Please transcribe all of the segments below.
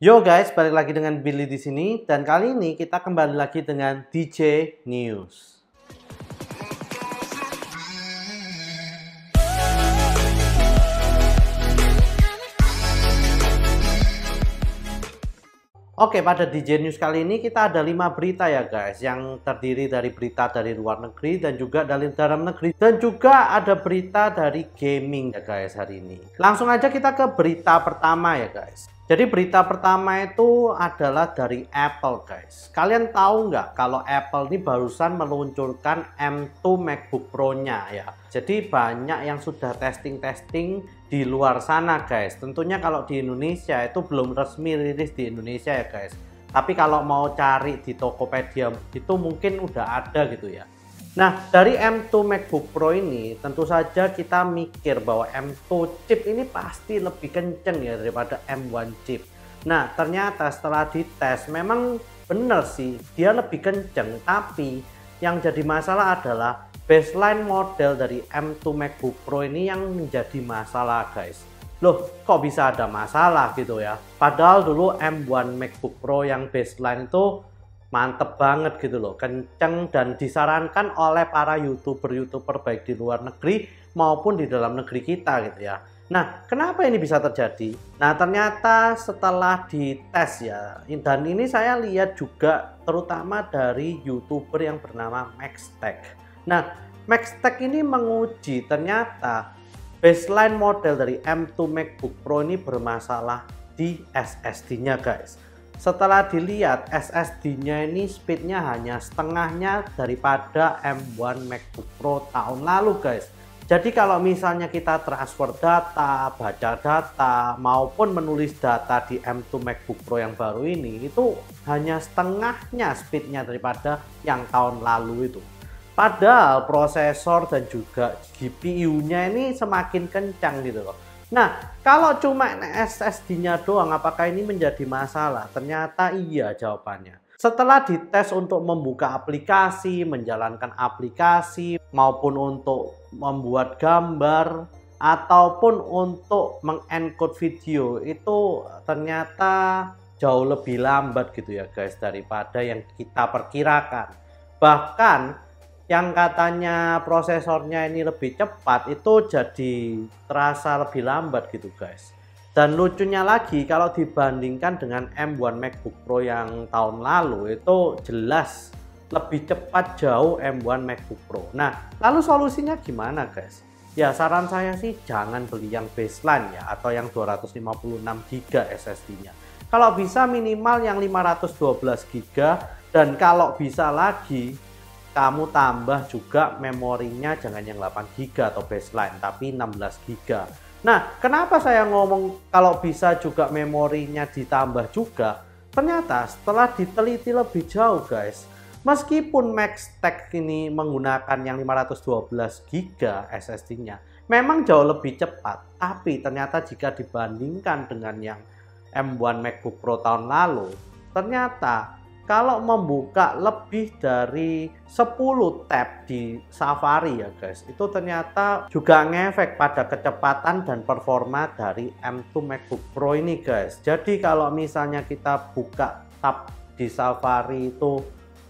Yo guys, balik lagi dengan Billy di sini dan kali ini kita kembali lagi dengan DJ News. Oke, pada DJ News kali ini kita ada 5 berita ya guys, yang terdiri dari berita dari luar negeri dan juga dari dalam negeri dan juga ada berita dari gaming ya guys hari ini. Langsung aja kita ke berita pertama ya guys. Jadi berita pertama itu adalah dari Apple guys. Kalian tahu nggak kalau Apple ini barusan meluncurkan M2 MacBook Pro-nya ya. Jadi banyak yang sudah testing di luar sana guys. Tentunya kalau di Indonesia itu belum resmi rilis di Indonesia ya guys. Tapi kalau mau cari di Tokopedia itu mungkin udah ada gitu ya. Nah, dari M2 MacBook Pro ini tentu saja kita mikir bahwa M2 chip ini pasti lebih kenceng ya daripada M1 chip. Nah, ternyata setelah dites memang benar sih dia lebih kenceng, tapi yang jadi masalah adalah baseline model dari M2 MacBook Pro ini yang menjadi masalah guys. Loh, kok bisa ada masalah gitu ya? Padahal dulu M1 MacBook Pro yang baseline itu mantep banget gitu loh, kenceng dan disarankan oleh para youtuber baik di luar negeri maupun di dalam negeri kita gitu ya. Nah, kenapa ini bisa terjadi? Nah, ternyata setelah dites ya, dan ini saya lihat juga terutama dari youtuber yang bernama Maxtech. Nah, Maxtech ini menguji ternyata baseline model dari M2 MacBook Pro ini bermasalah di SSD-nya guys. Setelah dilihat SSD-nya ini speednya hanya setengahnya daripada M1 MacBook Pro tahun lalu guys. Jadi kalau misalnya kita transfer data, baca data, maupun menulis data di M2 MacBook Pro yang baru ini itu hanya setengahnya speednya daripada yang tahun lalu itu. Padahal prosesor dan juga GPU-nya ini semakin kencang gitu loh. Nah, kalau cuma SSD-nya doang, apakah ini menjadi masalah? Ternyata iya jawabannya. Setelah dites untuk membuka aplikasi, menjalankan aplikasi, maupun untuk membuat gambar, ataupun untuk mengencode video, itu ternyata jauh lebih lambat gitu ya guys, daripada yang kita perkirakan. Bahkan yang katanya prosesornya ini lebih cepat itu jadi terasa lebih lambat gitu guys. Dan lucunya lagi kalau dibandingkan dengan M1 MacBook Pro yang tahun lalu itu jelas lebih cepat jauh M1 MacBook Pro. Nah, lalu solusinya gimana guys? Ya saran saya sih jangan beli yang baseline ya, atau yang 256 GB SSD-nya. Kalau bisa minimal yang 512 GB, dan kalau bisa lagi kamu tambah juga memorinya jangan yang 8 GB atau baseline tapi 16 GB. Nah, kenapa saya ngomong kalau bisa juga memorinya ditambah juga? Ternyata setelah diteliti lebih jauh guys, meskipun Maxtech ini menggunakan yang 512 GB SSD-nya memang jauh lebih cepat, tapi ternyata jika dibandingkan dengan yang M1 MacBook Pro tahun lalu, ternyata kalau membuka lebih dari 10 tab di Safari ya guys, itu ternyata juga ngefek pada kecepatan dan performa dari M2 MacBook Pro ini guys. Jadi kalau misalnya kita buka tab di Safari itu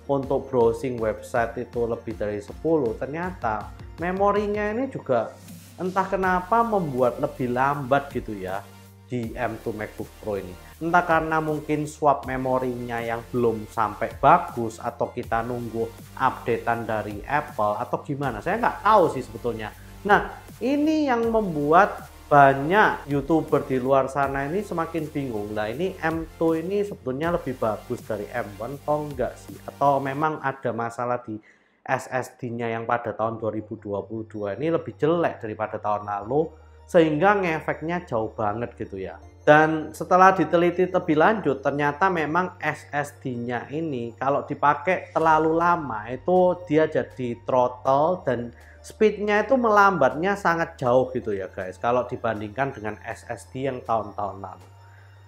untuk browsing website itu lebih dari 10, ternyata memorinya ini juga entah kenapa membuat lebih lambat gitu ya di M2 MacBook Pro ini. Entah karena mungkin swap memorinya yang belum sampai bagus, atau kita nunggu updatean dari Apple, atau gimana, saya nggak tahu sih sebetulnya. Nah, ini yang membuat banyak youtuber di luar sana ini semakin bingung. Nah, ini M2 ini sebetulnya lebih bagus dari M1 atau enggak sih? Atau memang ada masalah di SSD-nya yang pada tahun 2022 ini lebih jelek daripada tahun lalu, sehingga ngefeknya jauh banget gitu ya. Dan setelah diteliti lebih lanjut, ternyata memang SSD-nya ini kalau dipakai terlalu lama itu dia jadi throttle dan speednya itu melambatnya sangat jauh gitu ya guys, kalau dibandingkan dengan SSD yang tahun-tahun lalu.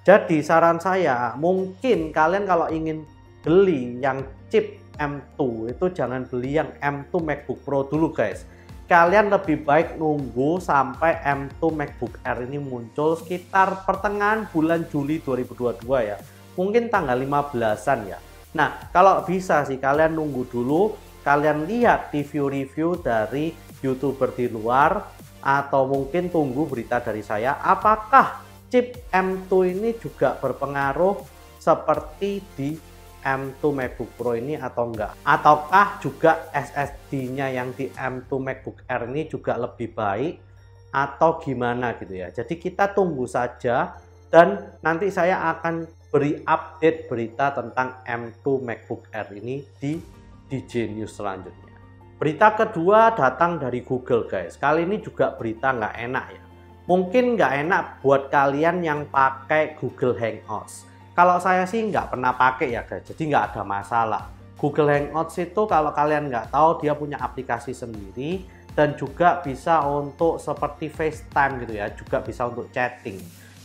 Jadi saran saya, mungkin kalian kalau ingin beli yang chip M2 itu jangan beli yang M2 MacBook Pro dulu guys. kalian lebih baik nunggu sampai M2 MacBook Air ini muncul sekitar pertengahan bulan Juli 2022 ya. Mungkin tanggal 15-an ya. Nah, kalau bisa sih kalian nunggu dulu, kalian lihat review-review dari YouTuber di luar, atau mungkin tunggu berita dari saya apakah chip M2 ini juga berpengaruh seperti di M2 MacBook Pro ini atau enggak, ataukah juga SSD-nya yang di M2 MacBook Air ini juga lebih baik atau gimana gitu ya. Jadi kita tunggu saja dan nanti saya akan beri update berita tentang M2 MacBook Air ini di DJ News selanjutnya. Berita kedua datang dari Google guys. Kali ini juga berita nggak enak ya. Mungkin nggak enak buat kalian yang pakai Google Hangouts. Kalau saya sih nggak pernah pakai ya guys, jadi nggak ada masalah. Google Hangouts itu kalau kalian nggak tahu, dia punya aplikasi sendiri dan juga bisa untuk seperti FaceTime gitu ya, juga bisa untuk chatting.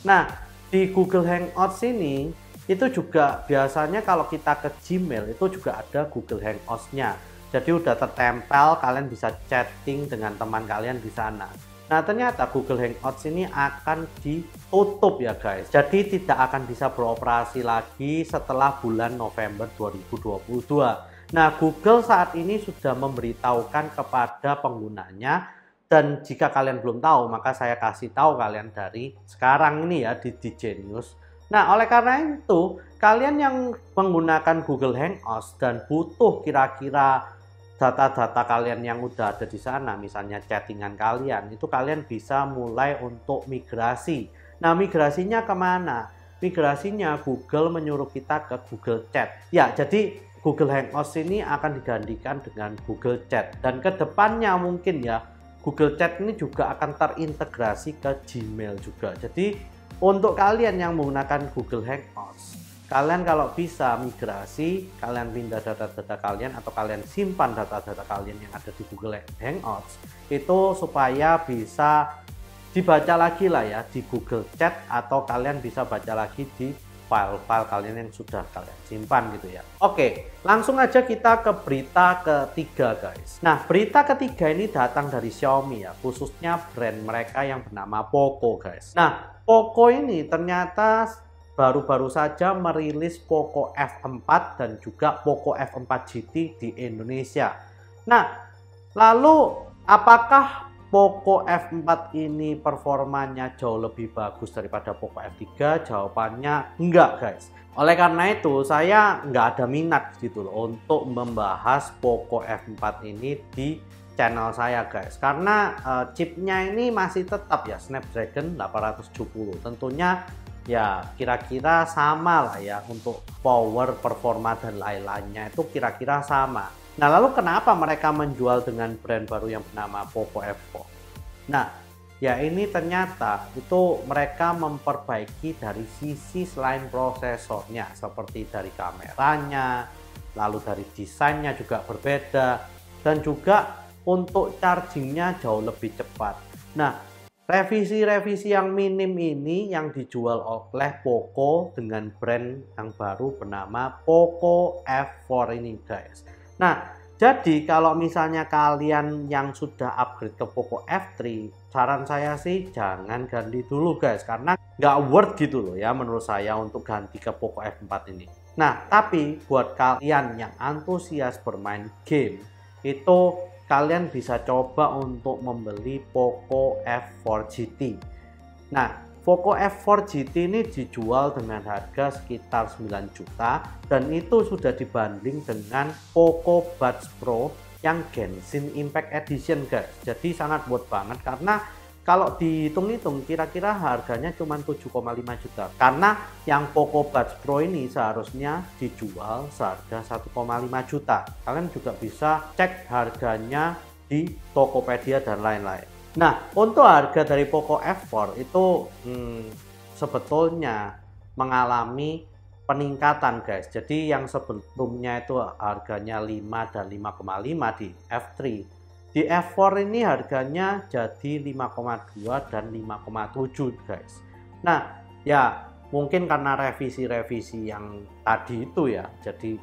Nah, di Google Hangouts ini itu juga biasanya kalau kita ke Gmail itu juga ada Google Hangouts-nya. Jadi udah tertempel, kalian bisa chatting dengan teman kalian di sana. Nah, ternyata Google Hangouts ini akan ditutup ya guys. Jadi tidak akan bisa beroperasi lagi setelah bulan November 2022. Nah, Google saat ini sudah memberitahukan kepada penggunanya, dan jika kalian belum tahu maka saya kasih tahu kalian dari sekarang ini ya di DJ News. Nah, oleh karena itu kalian yang menggunakan Google Hangouts dan butuh kira-kira data-data kalian yang udah ada di sana, misalnya chattingan kalian, itu kalian bisa mulai untuk migrasi. Nah, migrasinya kemana? Migrasinya Google menyuruh kita ke Google Chat. Ya, jadi Google Hangouts ini akan digantikan dengan Google Chat. Dan kedepannya mungkin ya, Google Chat ini juga akan terintegrasi ke Gmail juga. Jadi, untuk kalian yang menggunakan Google Hangouts, kalian kalau bisa migrasi, kalian pindah data-data kalian atau kalian simpan data-data kalian yang ada di Google Hangouts itu supaya bisa dibaca lagi lah ya di Google Chat, atau kalian bisa baca lagi di file-file kalian yang sudah kalian simpan gitu ya. Oke, langsung aja kita ke berita ketiga guys. Nah, berita ketiga ini datang dari Xiaomi ya, khususnya brand mereka yang bernama Poco guys. Nah, Poco ini ternyata baru-baru saja merilis Poco F4 dan juga Poco F4 GT di Indonesia. Nah, lalu apakah Poco F4 ini performanya jauh lebih bagus daripada Poco F3? Jawabannya enggak guys. Oleh karena itu saya nggak ada minat gitu loh untuk membahas Poco F4 ini di channel saya guys, karena chipnya ini masih tetap ya Snapdragon 870. Tentunya ya kira-kira sama lah ya untuk power, performa dan lain-lainnya itu kira-kira sama. Nah, lalu kenapa mereka menjual dengan brand baru yang bernama Poco F4? Nah, ya ini ternyata itu mereka memperbaiki dari sisi selain prosesornya, seperti dari kameranya, lalu dari desainnya juga berbeda, dan juga untuk chargingnya jauh lebih cepat. Nah, revisi-revisi yang minim ini yang dijual oleh Poco dengan brand yang baru bernama Poco F4 ini guys. Nah, jadi kalau misalnya kalian yang sudah upgrade ke Poco F3, saran saya sih jangan ganti dulu guys, karena nggak worth gitu loh ya menurut saya untuk ganti ke Poco F4 ini. Nah, tapi buat kalian yang antusias bermain game, itu kalian bisa coba untuk membeli Poco F4 GT. Nah, Poco F4 GT ini dijual dengan harga sekitar 9 juta dan itu sudah dibanding dengan Poco Buds Pro yang Genshin Impact Edition guys. Jadi sangat worth banget, karena kalau dihitung-hitung kira-kira harganya cuma 7,5 juta. Karena yang Poco Buds Pro ini seharusnya dijual seharga 1,5 juta. Kalian juga bisa cek harganya di Tokopedia dan lain-lain. Nah, untuk harga dari Poco F4 itu sebetulnya mengalami peningkatan guys. Jadi yang sebelumnya itu harganya 5 dan 5,5 di F3. Di F4 ini harganya jadi 5,2 dan 5,7 guys. Nah, ya mungkin karena revisi-revisi yang tadi itu ya, jadi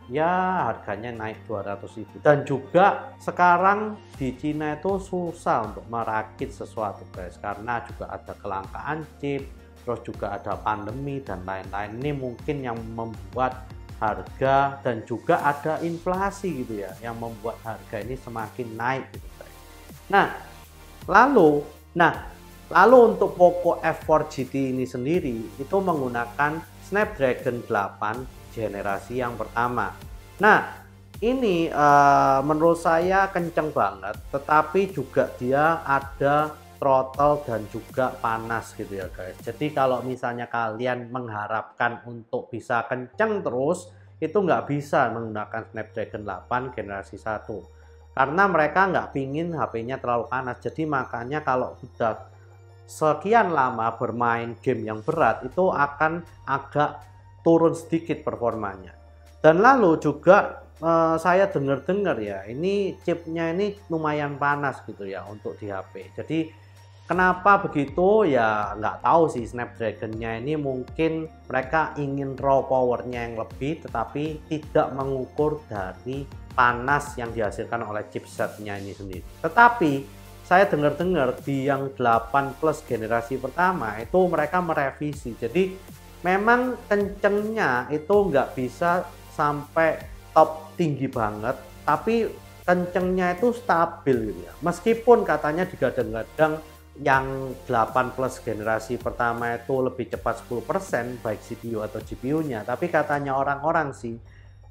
ya harganya naik 200.000. Dan juga sekarang di Cina itu susah untuk merakit sesuatu guys, karena juga ada kelangkaan chip, terus juga ada pandemi dan lain-lain. Ini mungkin yang membuat harga, dan juga ada inflasi gitu ya, yang membuat harga ini semakin naik gitu guys. Lalu untuk Poco F4 GT ini sendiri itu menggunakan Snapdragon 8 generasi yang pertama. Nah, ini menurut saya kenceng banget, tetapi juga dia ada throttle dan juga panas gitu ya guys. Jadi kalau misalnya kalian mengharapkan untuk bisa kenceng terus, itu nggak bisa menggunakan Snapdragon 8 generasi 1. Karena mereka nggak pingin HP-nya terlalu panas. Jadi makanya kalau udah sekian lama bermain game yang berat, itu akan agak turun sedikit performanya. Dan lalu juga saya dengar-dengar ya, ini chipnya ini lumayan panas gitu ya untuk di HP. Jadi kenapa begitu ya nggak tahu sih. Snapdragon-nya ini mungkin mereka ingin raw powernya yang lebih, tetapi tidak mengukur dari panas yang dihasilkan oleh chipsetnya ini sendiri. Tetapi saya dengar-dengar di yang 8 Plus generasi pertama itu mereka merevisi. Jadi memang kencengnya itu nggak bisa sampai top tinggi banget, tapi kencengnya itu stabil gitu ya. Meskipun katanya digadang-gadang yang 8 Plus generasi pertama itu lebih cepat 10% baik CPU atau GPU-nya, tapi katanya orang-orang sih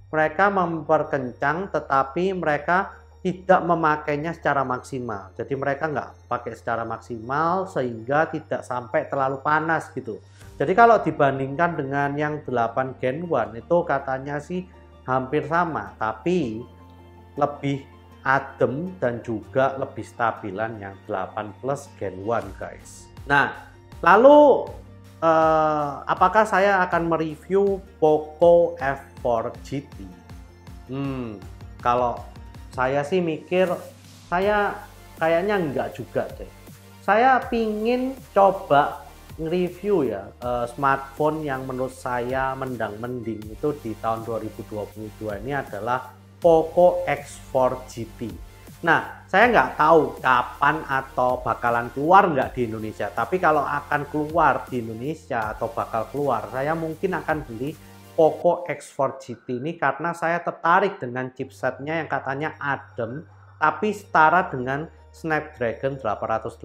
mereka memperkencang, tetapi mereka tidak memakainya secara maksimal. Jadi mereka nggak pakai secara maksimal sehingga tidak sampai terlalu panas gitu. Jadi kalau dibandingkan dengan yang 8 Gen 1 itu katanya sih hampir sama, tapi lebih adem dan juga lebih stabilan yang 8 Plus Gen 1 guys. Nah, lalu apakah saya akan mereview Poco F4 GT? Kalau saya sih mikir, saya kayaknya enggak juga deh. Saya pingin coba nge-review ya smartphone yang menurut saya mendang-mending itu di tahun 2022 ini adalah Poco X4 GT. Nah, saya nggak tahu kapan atau bakalan keluar nggak di Indonesia. Tapi kalau akan keluar di Indonesia atau bakal keluar, saya mungkin akan beli Poco X4 GT ini karena saya tertarik dengan chipsetnya yang katanya adem tapi setara dengan Snapdragon 888.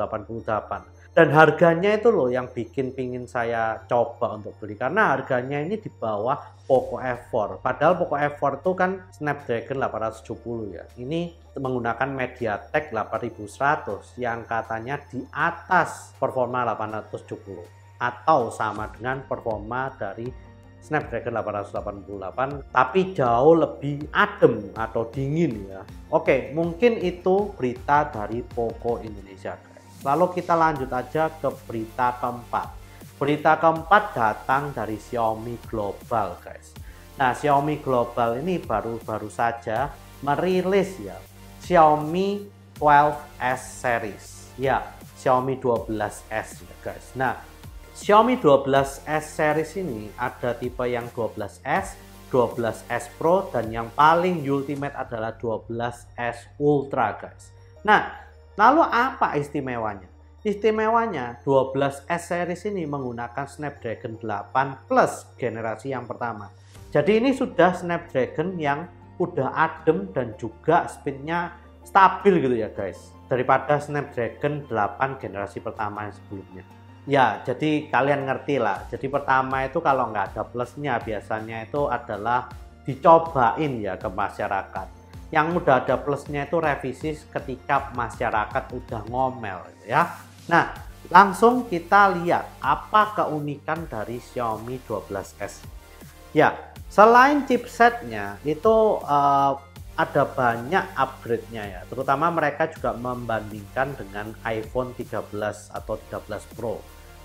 Dan harganya itu loh yang bikin pingin saya coba untuk beli, karena harganya ini di bawah Poco F4. Padahal Poco F4 itu kan Snapdragon 870 ya. Ini menggunakan MediaTek 8100 yang katanya di atas performa 870 atau sama dengan performa dari Snapdragon 888, tapi jauh lebih adem atau dingin ya. Oke, mungkin itu berita dari Poco Indonesia guys. Lalu kita lanjut aja ke berita keempat. Berita keempat datang dari Xiaomi Global guys. Nah, Xiaomi Global ini baru saja merilis ya Xiaomi 12S series. Ya, Xiaomi 12S ya guys. Nah, Xiaomi 12S series ini ada tipe yang 12S, 12S Pro, dan yang paling ultimate adalah 12S Ultra guys. Nah, lalu apa istimewanya? Istimewanya 12S series ini menggunakan Snapdragon 8 Plus generasi yang pertama. Jadi ini sudah Snapdragon yang udah adem dan juga speednya stabil gitu ya guys, daripada Snapdragon 8 generasi pertama yang sebelumnya. Ya, jadi kalian ngerti lah. Jadi pertama itu kalau nggak ada plusnya biasanya itu adalah dicobain ya ke masyarakat. Yang udah ada plusnya itu revisi ketika masyarakat udah ngomel ya. Nah, langsung kita lihat apa keunikan dari Xiaomi 12S. Ya, selain chipsetnya itu ada banyak upgrade-nya ya. Terutama mereka juga membandingkan dengan iPhone 13 atau 13 Pro.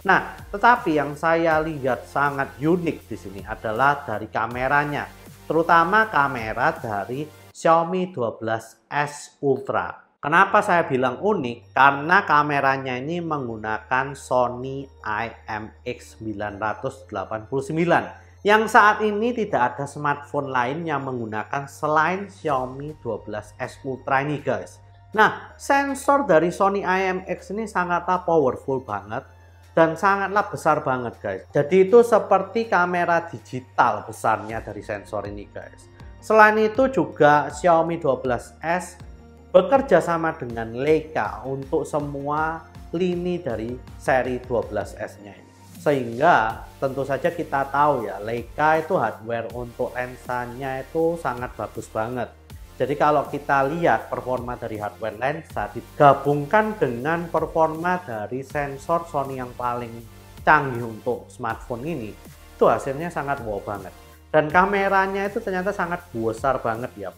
Nah, tetapi yang saya lihat sangat unik di sini adalah dari kameranya. Terutama kamera dari Xiaomi 12S Ultra. Kenapa saya bilang unik? Karena kameranya ini menggunakan Sony IMX989 Yang saat ini tidak ada smartphone lain yang menggunakan selain Xiaomi 12S Ultra ini guys. Nah, sensor dari Sony IMX ini sangatlah powerful banget dan sangatlah besar banget guys. Jadi itu seperti kamera digital besarnya dari sensor ini guys. Selain itu juga Xiaomi 12S bekerja sama dengan Leica untuk semua lini dari seri 12S-nya ini. Sehingga tentu saja kita tahu ya, Leica itu hardware untuk lensanya itu sangat bagus banget. Jadi kalau kita lihat performa dari hardware lensa digabungkan dengan performa dari sensor Sony yang paling canggih untuk smartphone ini, itu hasilnya sangat wow banget. Dan kameranya itu ternyata sangat besar banget ya,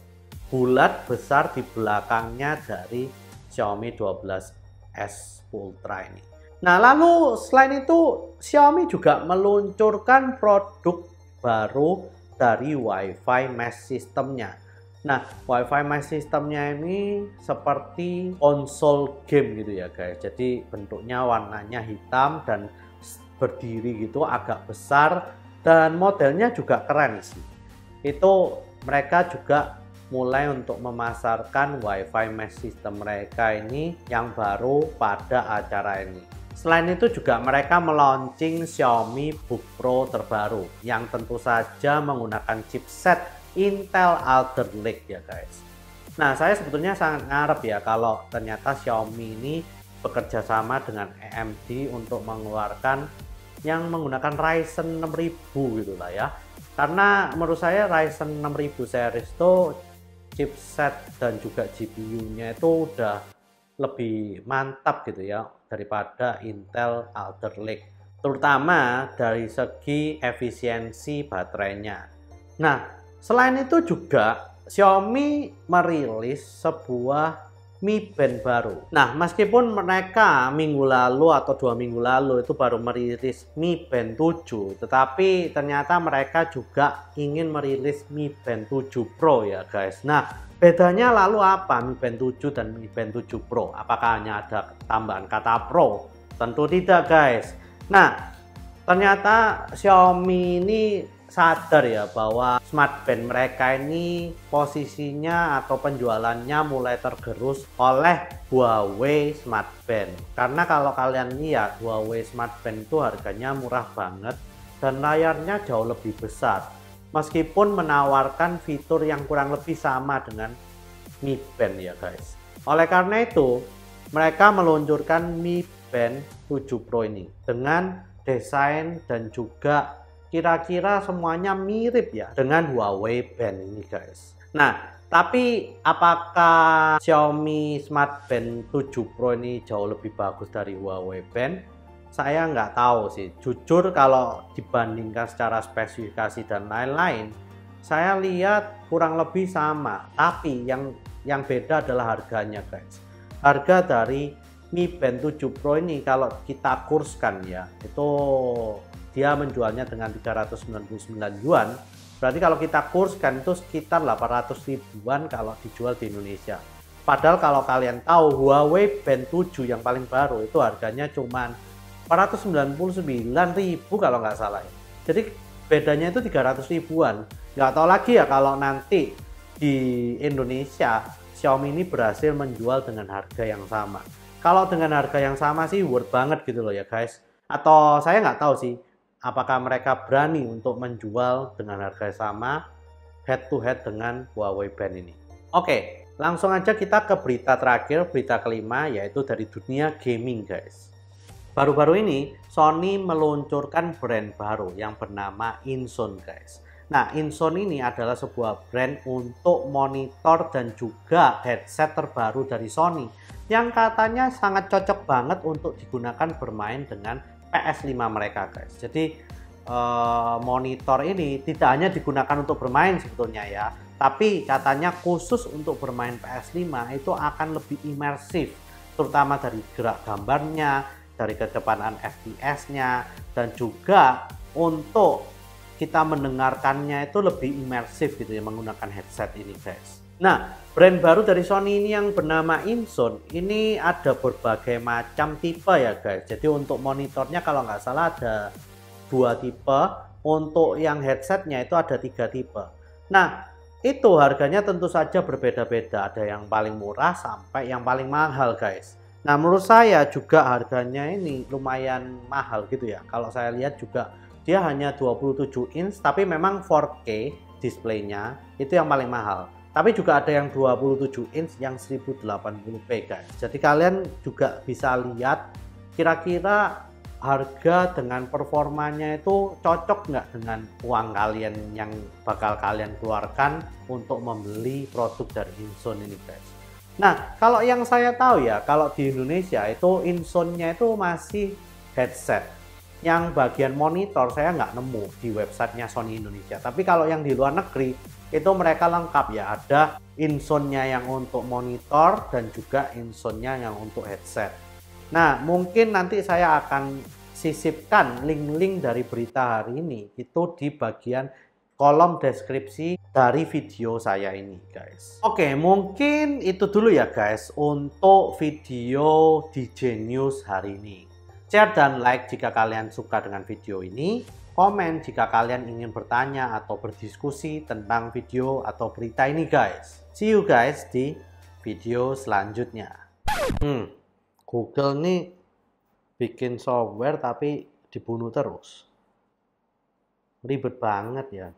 bulat besar di belakangnya dari Xiaomi 12S Ultra ini. Nah, lalu selain itu Xiaomi juga meluncurkan produk baru dari Wi-Fi mesh systemnya. Nah, Wi-Fi mesh systemnya ini seperti konsol game gitu ya guys. Jadi bentuknya warnanya hitam dan berdiri gitu, agak besar dan modelnya juga keren sih. Itu mereka juga mulai untuk memasarkan Wi-Fi mesh system mereka ini yang baru pada acara ini. Selain itu juga mereka meluncing Xiaomi Book Pro terbaru yang tentu saja menggunakan chipset Intel Alder Lake ya guys. Nah, saya sebetulnya sangat ngarep ya kalau ternyata Xiaomi ini bekerja sama dengan AMD untuk mengeluarkan yang menggunakan Ryzen 6000 gitu lah ya. Karena menurut saya Ryzen 6000 series itu chipset dan juga GPU-nya itu udah lebih mantap gitu ya daripada Intel Alder Lake, terutama dari segi efisiensi baterainya. Nah, selain itu juga Xiaomi merilis sebuah Mi Band baru. Nah, meskipun mereka minggu lalu atau 2 minggu lalu itu baru merilis Mi Band 7, tetapi ternyata mereka juga ingin merilis Mi Band 7 Pro ya guys. Nah, bedanya lalu apa Mi Band 7 dan Mi Band 7 Pro? Apakah hanya ada tambahan kata Pro? Tentu tidak guys. Nah, ternyata Xiaomi ini sadar ya bahwa smart band mereka ini posisinya atau penjualannya mulai tergerus oleh Huawei Smart Band. Karena kalau kalian lihat Huawei Smart Band itu harganya murah banget dan layarnya jauh lebih besar, meskipun menawarkan fitur yang kurang lebih sama dengan Mi Band ya guys. Oleh karena itu mereka meluncurkan Mi Band 7 Pro ini dengan desain dan juga kira-kira semuanya mirip ya dengan Huawei Band ini guys. Nah, tapi apakah Xiaomi Smart Band 7 Pro ini jauh lebih bagus dari Huawei Band? Saya nggak tahu sih. Jujur kalau dibandingkan secara spesifikasi dan lain-lain, saya lihat kurang lebih sama. Tapi yang beda adalah harganya guys. Harga dari Mi Band 7 Pro ini kalau kita kurskan ya, itu dia menjualnya dengan 399 yuan. Berarti kalau kita kurskan itu sekitar 800 ribuan kalau dijual di Indonesia. Padahal kalau kalian tahu Huawei Band 7 yang paling baru itu harganya cuma 499.000 kalau nggak salah. Jadi bedanya itu 300 ribuan. Nggak tahu lagi ya kalau nanti di Indonesia Xiaomi ini berhasil menjual dengan harga yang sama. Kalau dengan harga yang sama sih worth banget gitu loh ya guys. Atau saya nggak tahu sih apakah mereka berani untuk menjual dengan harga sama head to head dengan Huawei Band ini. Oke, langsung aja kita ke berita terakhir, berita kelima, yaitu dari dunia gaming guys. Baru-baru ini Sony meluncurkan brand baru yang bernama InZone guys. Nah, InZone ini adalah sebuah brand untuk monitor dan juga headset terbaru dari Sony yang katanya sangat cocok banget untuk digunakan bermain dengan PS5 mereka guys. Jadi monitor ini tidak hanya digunakan untuk bermain sebetulnya ya, tapi katanya khusus untuk bermain PS5 itu akan lebih imersif, terutama dari gerak gambarnya, dari kecepatan FPS-nya, dan juga untuk kita mendengarkannya itu lebih imersif gitu ya menggunakan headset ini guys. Nah, brand baru dari Sony ini yang bernama InZone ini ada berbagai macam tipe ya guys. Jadi untuk monitornya kalau nggak salah ada 2 tipe, untuk yang headsetnya itu ada 3 tipe. Nah, itu harganya tentu saja berbeda-beda. Ada yang paling murah sampai yang paling mahal, guys. Nah, menurut saya juga harganya ini lumayan mahal gitu ya. Kalau saya lihat juga dia hanya 27 inch, tapi memang 4K displaynya itu yang paling mahal. Tapi juga ada yang 27 inch yang 1080p guys. Jadi kalian juga bisa lihat kira-kira harga dengan performanya itu cocok nggak dengan uang kalian yang bakal kalian keluarkan untuk membeli produk dari Inson ini guys. Nah, kalau yang saya tahu ya, kalau di Indonesia itu Insonnya itu masih headset. Yang bagian monitor saya nggak nemu di websitenya Sony Indonesia. Tapi kalau yang di luar negeri itu mereka lengkap ya. Ada Insonnya yang untuk monitor dan juga Insonnya yang untuk headset. Nah, mungkin nanti saya akan sisipkan link-link dari berita hari ini itu di bagian kolom deskripsi dari video saya ini guys. Oke, mungkin itu dulu ya guys untuk video DJ News hari ini. Share dan like jika kalian suka dengan video ini. Komen jika kalian ingin bertanya atau berdiskusi tentang video atau berita ini guys. See you guys di video selanjutnya. Google nih bikin software tapi dibunuh terus. Ribet banget ya.